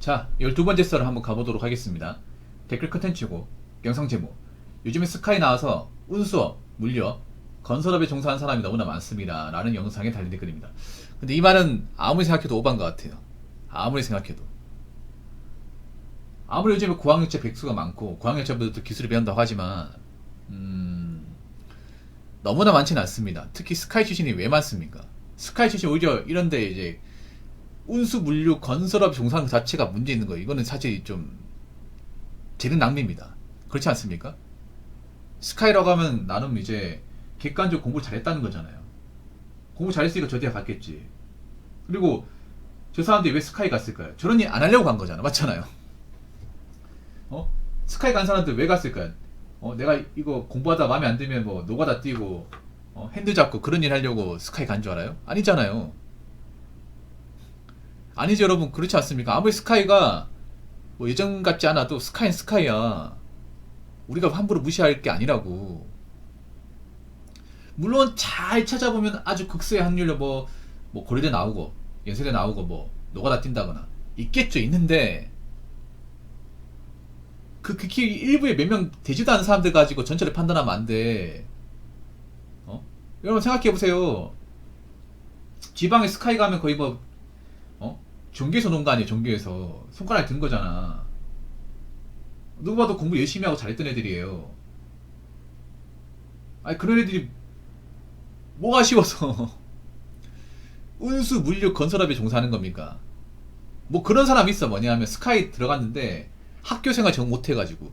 자, 12번째 썰을 한번 가보도록 하겠습니다. 댓글 컨텐츠고, 영상 제목. 요즘에 스카이 나와서 운수업, 물리업, 건설업에 종사하는 사람이 너무나 많습니다. 라는 영상에 달린 댓글입니다. 근데 이 말은 아무리 생각해도 오반 것 같아요. 아무리 생각해도. 아무리 요즘에 고학력자 백수가 많고, 고학력자분들도 기술을 배운다고 하지만, 너무나 많지는 않습니다. 특히 스카이 출신이 왜 많습니까? 스카이 출신 오히려 이런데 이제 운수, 물류, 건설업 종사하는 것 자체가 문제 있는 거예요. 이거는 사실 좀 재능 낭비입니다. 그렇지 않습니까? 스카이라고 하면 나름 이제 객관적으로 공부 잘했다는 거잖아요. 공부 잘했으니까 저 대학 갔겠지. 그리고 저 사람들이 왜 스카이 갔을까요? 저런 일 안 하려고 간 거잖아. 맞잖아요. 어? 스카이 간 사람들 왜 갔을까요? 내가 이거 공부하다 마음에 안 들면 뭐 노가다 뛰고 핸드 잡고 그런 일 하려고 스카이 간 줄 알아요? 아니잖아요. 아니죠 여러분. 그렇지 않습니까? 아무리 스카이가 뭐 예전 같지 않아도 스카이는 스카이야. 우리가 함부로 무시할 게 아니라고. 물론 잘 찾아보면 아주 극소의 확률로 뭐 고려대 나오고 연세대 나오고 뭐 노가다 뛴다거나 있겠죠. 있는데 그 극히 일부의 몇 명 되지도 않은 사람들 가지고 전체를 판단하면 안 돼. 여러분 생각해보세요. 지방에 스카이 가면 거의 뭐 종교에서 논 거 아니에요. 종교에서 손가락에 든 거잖아. 누구 봐도 공부 열심히 하고 잘했던 애들이에요. 아니 그런 애들이 뭐가 아쉬워서 운수, 물류, 건설업에 종사하는 겁니까? 뭐 그런 사람 있어. 뭐냐면 스카이 들어갔는데 학교 생활 정 못해가지고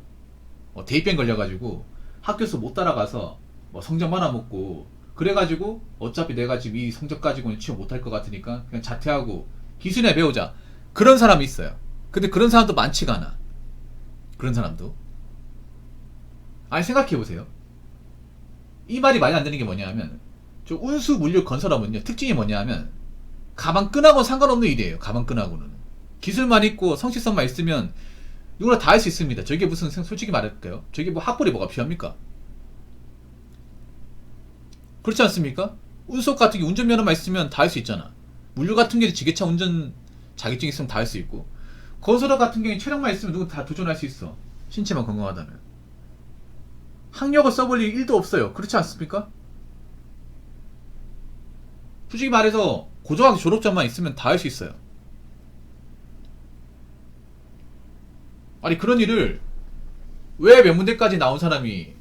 대입병 걸려가지고 학교 수 못 따라가서 뭐 성적 많아먹고 그래가지고 어차피 내가 지금 이 성적 가지고는 취업 못할 것 같으니까 그냥 자퇴하고 기술이나 배우자. 그런 사람이 있어요. 근데 그런 사람도 많지가 않아. 그런 사람도. 아니 생각해보세요. 이 말이 말이 안 되는 게 뭐냐면 저 운수, 물류, 건설업은요 특징이 뭐냐면 가방 끈하고는 상관없는 일이에요. 가방 끈하고는 기술만 있고 성실성만 있으면 누구나 다 할 수 있습니다. 저게 무슨 솔직히 말할까요? 저게 뭐 학벌이 뭐가 필요합니까? 그렇지 않습니까? 운석 같은 게 운전면허만 있으면 다 할 수 있잖아. 물류 같은 게 지게차 운전 자격증 있으면 다 할 수 있고 건설업 같은 경우에 체력만 있으면 누구 다 도전할 수 있어. 신체만 건강하다면. 학력을 써볼 일 1도 없어요. 그렇지 않습니까? 솔직히 말해서 고등학교 졸업장만 있으면 다 할 수 있어요. 아니 그런 일을 왜 명문대까지 나온 사람이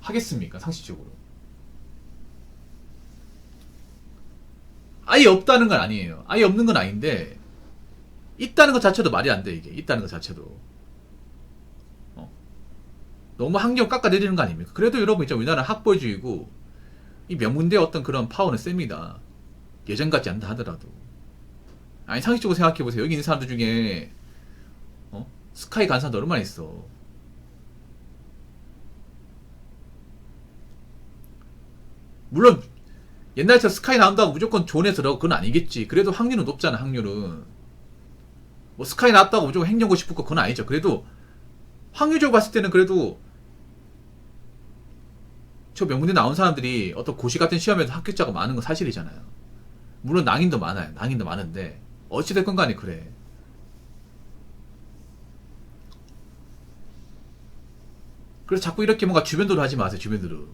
하겠습니까? 상식적으로. 아예 없다는 건 아니에요. 아예 없는 건 아닌데 있다는 것 자체도 말이 안 돼. 이게 있다는 것 자체도 어. 너무 학력 깎아내리는 거 아닙니까? 그래도 여러분 있죠. 우리나라 학벌주의고 이 명문대 어떤 그런 파워는 셉니다. 예전 같지 않다 하더라도. 아니 상식적으로 생각해보세요. 여기 있는 사람들 중에 스카이 간 사람도 얼마나 있어. 물론 옛날처럼 스카이 나온다고 무조건 좋은 애 들어가고 그건 아니겠지. 그래도 확률은 높잖아. 확률은 뭐 스카이 나왔다고 무조건 행정고 싶고 그건 아니죠. 그래도 확률적으로 봤을 때는 그래도 저 명문대 나온 사람들이 어떤 고시 같은 시험에도 합격자가 많은 건 사실이잖아요. 물론 낭인도 많아요. 낭인도 많은데 어찌됐건 간에 그래. 그래서 자꾸 이렇게 뭔가 주변도로 하지 마세요. 주변도로.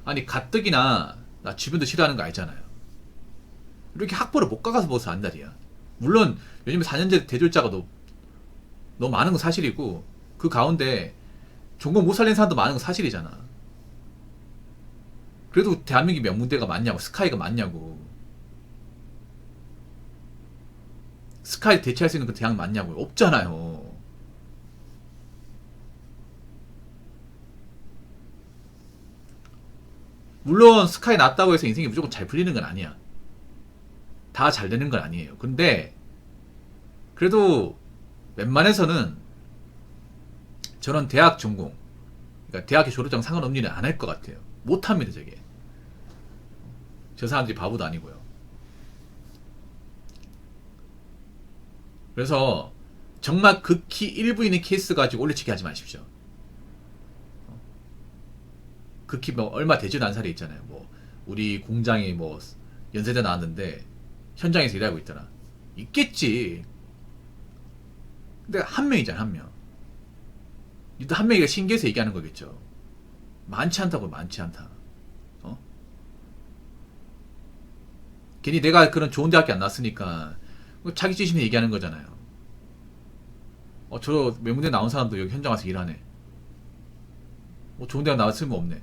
아니 가뜩이나 나 주변도 싫어하는 거 알잖아요. 이렇게 학벌을 못 가가서 먹어서 안달이야. 물론 요즘에 4년제 대졸자가 너무 많은 건 사실이고 그 가운데 전공 못 살린 사람도 많은 건 사실이잖아. 그래도 대한민국이 명문대가 많냐고 스카이가 많냐고 스카이 대체할 수 있는 그 대학 많냐고요. 없잖아요. 물론 스카이 났다고 해서 인생이 무조건 잘 풀리는 건 아니야. 다 잘 되는 건 아니에요. 근데 그래도 웬만해서는 저는 대학 전공 그러니까 대학교 졸업장 상관없는 일은 안 할 것 같아요. 못합니다 저게. 저 사람들이 바보도 아니고요. 그래서 정말 극히 일부인의 케이스 가지고 올려치기 하지 마십시오. 극히 뭐 얼마 되지도 않은 사례 있잖아요. 뭐 우리 공장이 뭐 연세대 나왔는데 현장에서 일하고 있더라. 있겠지. 근데 한 명이잖아, 한 명. 니도 한 명이가 신기해서 얘기하는 거겠죠. 많지 않다고, 많지 않다. 어? 괜히 내가 그런 좋은 대학교 안 나왔으니까 자기自身에 얘기하는 거잖아요. 저 명문대 나온 사람도 여기 현장 와서 일하네. 좋은 대학 나와 쓸모 없네.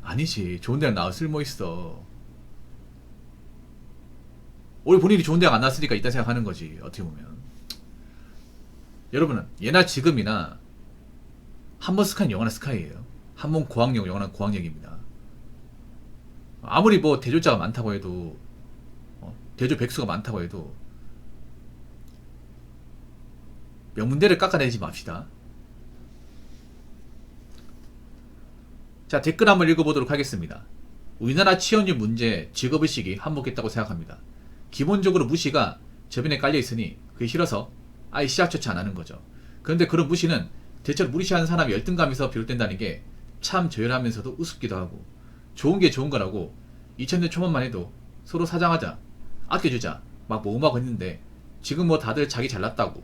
아니지, 좋은 대학 나와 쓸모 있어. 우리 본인이 좋은 대학 안 나왔으니까 있다 생각하는 거지, 어떻게 보면. 여러분은 예나 지금이나 한번 스카이는 영원한 스카이예요. 한번 고학력 영원한 고학력입니다. 아무리 뭐 대졸자가 많다고 해도 대졸 백수가 많다고 해도 명문대를 깎아내지 맙시다. 자, 댓글 한번 읽어보도록 하겠습니다. 우리나라 취업률 문제 직업의식이 한몫했다고 생각합니다. 기본적으로 무시가 저변에 깔려있으니 그게 싫어서 아예 시작조차 안 하는 거죠. 그런데 그런 무시는 대체로 무시하는 사람의 열등감에서 비롯된다는 게 참 저열하면서도 우습기도 하고, 좋은 게 좋은 거라고 2000년 초반만 해도 서로 사장하자, 아껴주자 막 모험하고 했는데, 지금 뭐 다들 자기 잘났다고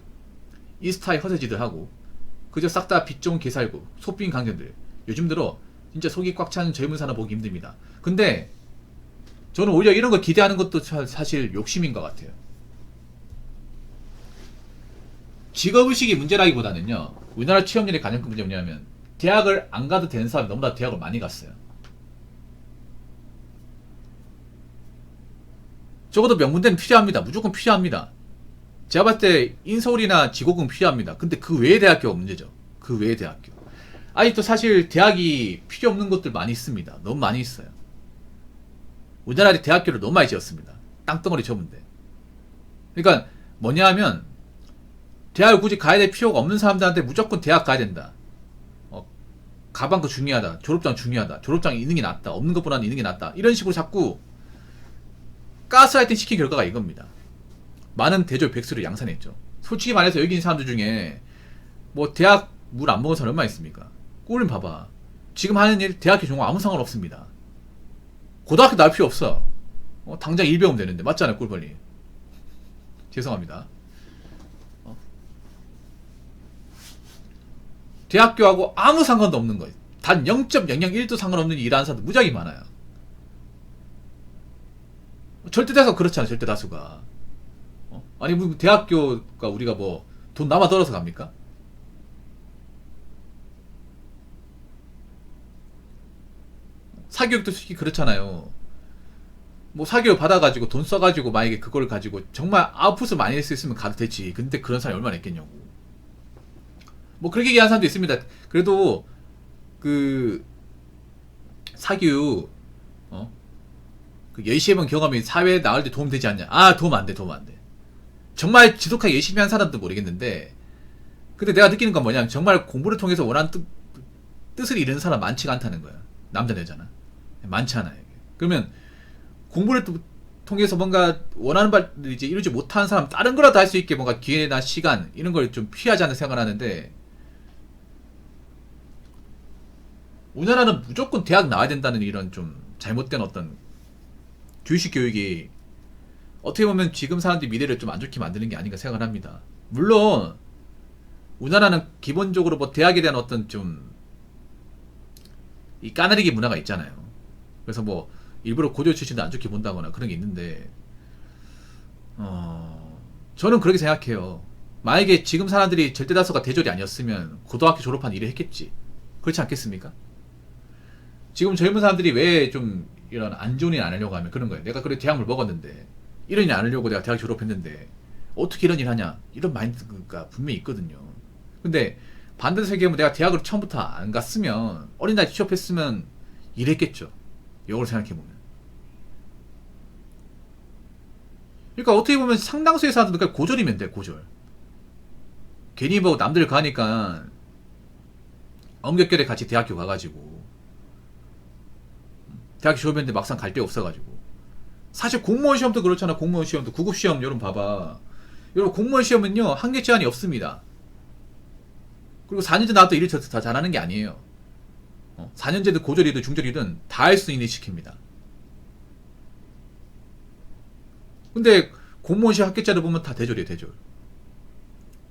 인스타에 허세지들 하고 그저 싹 다 빚 좋은 개살구 소삥 강견들, 요즘 들어 진짜 속이 꽉 찬 젊은 사람 보기 힘듭니다. 근데 저는 오히려 이런 거 기대하는 것도 사실 욕심인 것 같아요. 직업의식이 문제라기보다는요, 우리나라 취업률의 가장 큰 문제가 뭐냐면 대학을 안 가도 되는 사람이 너무나 대학을 많이 갔어요. 적어도 명문대는 필요합니다. 무조건 필요합니다. 제가 봤을 때 인서울이나 지고군 필요합니다. 근데 그 외의 대학교가 문제죠. 그 외의 대학교. 아직도 사실 대학이 필요 없는 곳들 많이 있습니다. 너무 많이 있어요. 우리나라에 대학교를 너무 많이 지었습니다. 땅덩어리 좁은데. 그러니까 뭐냐 하면 대학을 굳이 가야 될 필요가 없는 사람들한테 무조건 대학 가야 된다. 가방 그 중요하다. 졸업장 중요하다. 졸업장이 있는 게 낫다. 없는 것보다는 있는 게 낫다. 이런 식으로 자꾸 가스라이팅 시킨 결과가 이겁니다. 많은 대졸 백수를 양산했죠. 솔직히 말해서 여기 있는 사람들 중에 뭐 대학 물 안 먹은 사람 얼마나 있습니까? 꼴좀 봐봐. 지금 하는 일 대학교 종목 아무 상관없습니다. 고등학교 나올 필요 없어. 당장 일 배우면 되는데. 맞잖아요, 꿀벌리. 죄송합니다. 대학교하고 아무 상관도 없는 거예요. 단 0.001도 상관없는 일하는 사람들 무지하게 많아요. 절대다수가 그렇잖아요, 절대다수가. 아니, 뭐 대학교가 우리가 뭐 돈 남아 떨어서 갑니까? 사교육도 솔직히 그렇잖아요. 뭐 사교육 받아가지고 돈 써가지고 만약에 그걸 가지고 정말 아웃풋을 많이 낼 수 있으면 가도 되지. 근데 그런 사람이 얼마나 있겠냐고. 뭐 그렇게 얘기하는 사람도 있습니다. 그래도 그 사교육 그 열심히 해본 경험이 사회에 나올 때 도움되지 않냐. 도움 안 돼, 도움 안 돼. 정말 지독하게 열심히 한 사람도 모르겠는데, 근데 내가 느끼는 건 뭐냐면 정말 공부를 통해서 원하는 뜻을 이루는 사람 많지가 않다는 거야. 남자 여자나 많지 않아요. 그러면 공부를 통해서 뭔가 원하는 바를 이제 이루지 못하는 사람, 다른 거라도 할 수 있게 뭔가 기회나 시간 이런 걸 좀 피하지 않는 생각을 하는데, 우리나라는 무조건 대학 나와야 된다는 이런 좀 잘못된 어떤 주식 교육이 어떻게 보면 지금 사람들이 미래를 좀 안 좋게 만드는 게 아닌가 생각을 합니다. 물론 우리나라는 기본적으로 뭐 대학에 대한 어떤 좀 이 까나리기 문화가 있잖아요. 그래서 뭐 일부러 고졸 출신도 안 좋게 본다거나 그런 게 있는데, 저는 그렇게 생각해요. 만약에 지금 사람들이 절대다수가 대졸이 아니었으면 고등학교 졸업한 일을 했겠지. 그렇지 않겠습니까? 지금 젊은 사람들이 왜 좀 이런 안 좋은 일 안 하려고 하면 그런 거예요. 내가 그래 대학을 먹었는데 이런 일 안 하려고 내가 대학 졸업했는데 어떻게 이런 일 하냐, 이런 마인드가 분명히 있거든요. 근데 반대로 생각하면 내가 대학을 처음부터 안 갔으면 어린 나이 취업했으면 일했겠죠. 역으로 생각해보면. 그러니까 어떻게 보면 상당수의 사람들은 고졸이면 돼, 고졸. 괜히 뭐 남들 가니까 엄격결에 같이 대학교 가가지고 대학교 졸업했는데 막상 갈 데 없어가지고. 사실 공무원 시험도 그렇잖아. 공무원 시험도 구급 시험 여러분 봐봐. 여러분 공무원 시험은요 한계 제한이 없습니다. 그리고 4년제 나와도 일을 다 잘하는 게 아니에요. 4년제든 고졸이든 중졸이든 다 할 수 있는 일 시킵니다. 근데 공무원 시험 합격자를 보면 다 대졸이에요, 대졸.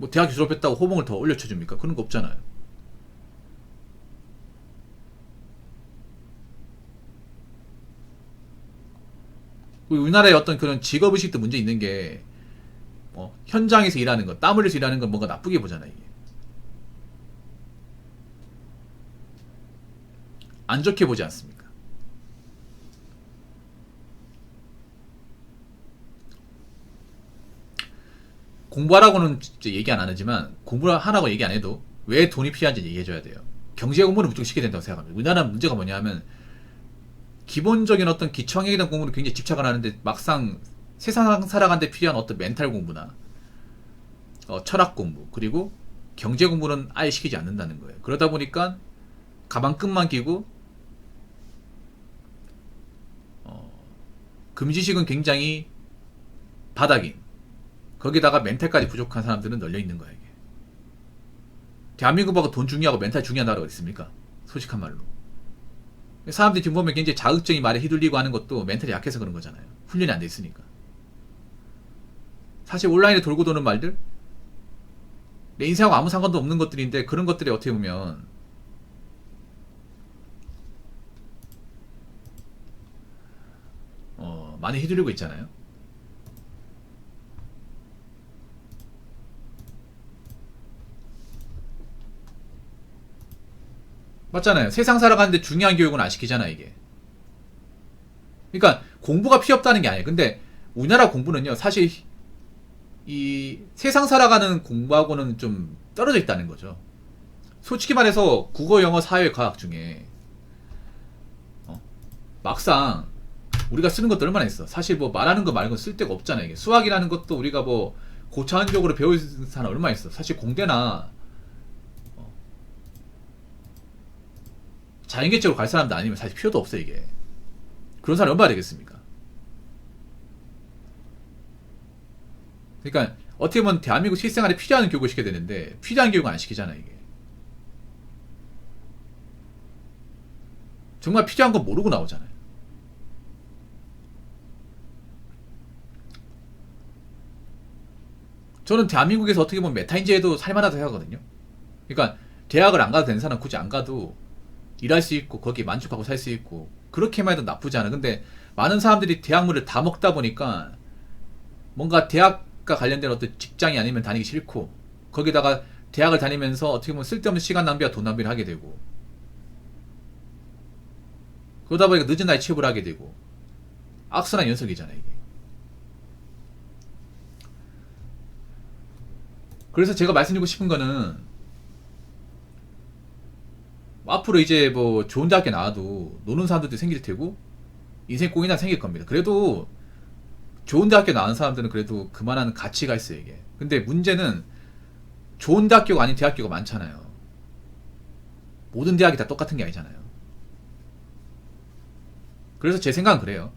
뭐 대학교 졸업했다고 호봉을 더 올려쳐줍니까? 그런 거 없잖아요. 우리나라의 어떤 그런 직업의식도 문제 있는 게 현장에서 일하는 거, 땀 흘려서 일하는 건 뭔가 나쁘게 보잖아 이게. 안 좋게 보지 않습니까? 공부하라고는 진짜 얘기 안 하지만 공부하라고 얘기 안 해도 왜 돈이 필요한지 얘기해줘야 돼요. 경제 공부는 무조건 시켜야 된다고 생각합니다. 우리나라 문제가 뭐냐면 기본적인 어떤 기초학력에 대한 공부를 굉장히 집착을 하는데 막상 세상 살아가는데 필요한 어떤 멘탈 공부나 철학 공부 그리고 경제 공부는 아예 시키지 않는다는 거예요. 그러다 보니까 가방끈만 끼고 금지식은 굉장히 바닥인 거기다가 멘탈까지 부족한 사람들은 널려있는 거야 이게. 대한민국하고 돈 중요하고 멘탈 중요한 나라가 있습니까? 솔직한 말로. 사람들이 지금 보면 굉장히 자극적인 말에 휘둘리고 하는 것도 멘탈이 약해서 그런 거잖아요. 훈련이 안 돼 있으니까. 사실 온라인에 돌고 도는 말들 내 인생하고 아무 상관도 없는 것들인데 그런 것들이 어떻게 보면 많이 휘둘리고 있잖아요. 맞잖아요. 세상 살아가는데 중요한 교육은 안 시키잖아 이게. 그러니까 공부가 필요 없다는 게 아니에요. 근데 우리나라 공부는요 사실 이 세상 살아가는 공부하고는 좀 떨어져 있다는 거죠. 솔직히 말해서 국어, 영어, 사회, 과학 중에 막상 우리가 쓰는 것도 얼마나 있어. 사실 뭐 말하는 거 말고 쓸 데가 없잖아 이게. 수학이라는 것도 우리가 뭐 고차원적으로 배울 사람 얼마나 있어. 사실 공대나 자연계 쪽으로 갈 사람도 아니면 사실 필요도 없어 이게. 그런 사람 얼마나 되겠습니까? 그러니까 어떻게 보면 대한민국 실생활에 필요한 교육을 시켜야 되는데 필요한 교육은 안 시키잖아 이게. 정말 필요한 건 모르고 나오잖아요. 저는 대한민국에서 어떻게 보면 메타인지에도 살만하다고 생각하거든요. 그러니까 대학을 안 가도 되는 사람 굳이 안 가도 일할 수 있고 거기에 만족하고 살 수 있고 그렇게만 해도 나쁘지 않아. 근데 많은 사람들이 대학물을 다 먹다 보니까 뭔가 대학과 관련된 어떤 직장이 아니면 다니기 싫고 거기다가 대학을 다니면서 어떻게 보면 쓸데없는 시간 낭비와 돈 낭비를 하게 되고 그러다 보니까 늦은 나이에 취업을 하게 되고 악순환 연속이잖아요 이게. 그래서 제가 말씀드리고 싶은 거는 앞으로 이제 뭐 좋은 대학교 나와도 노는 사람들도 생길 테고 인생 꽁이나 생길 겁니다. 그래도 좋은 대학교 나온 사람들은 그래도 그만한 가치가 있어요 이게. 근데 문제는 좋은 대학교가 아닌 대학교가 많잖아요. 모든 대학이 다 똑같은 게 아니잖아요. 그래서 제 생각은 그래요.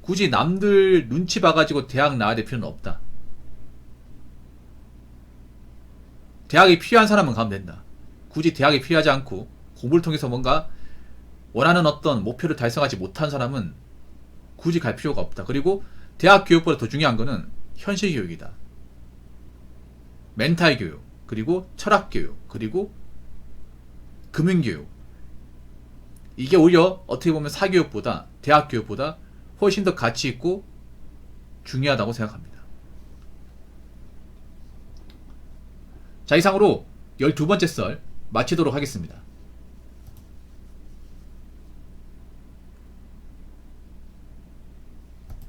굳이 남들 눈치 봐가지고 대학 나와야 될 필요는 없다. 대학이 필요한 사람은 가면 된다. 굳이 대학이 필요하지 않고 공부를 통해서 뭔가 원하는 어떤 목표를 달성하지 못한 사람은 굳이 갈 필요가 없다. 그리고 대학 교육보다 더 중요한 거는 현실 교육이다. 멘탈 교육, 그리고 철학 교육, 그리고 금융 교육. 이게 오히려 어떻게 보면 사교육보다 대학 교육보다 훨씬 더 가치 있고 중요하다고 생각합니다. 자, 이상으로 12번째 썰 마치도록 하겠습니다.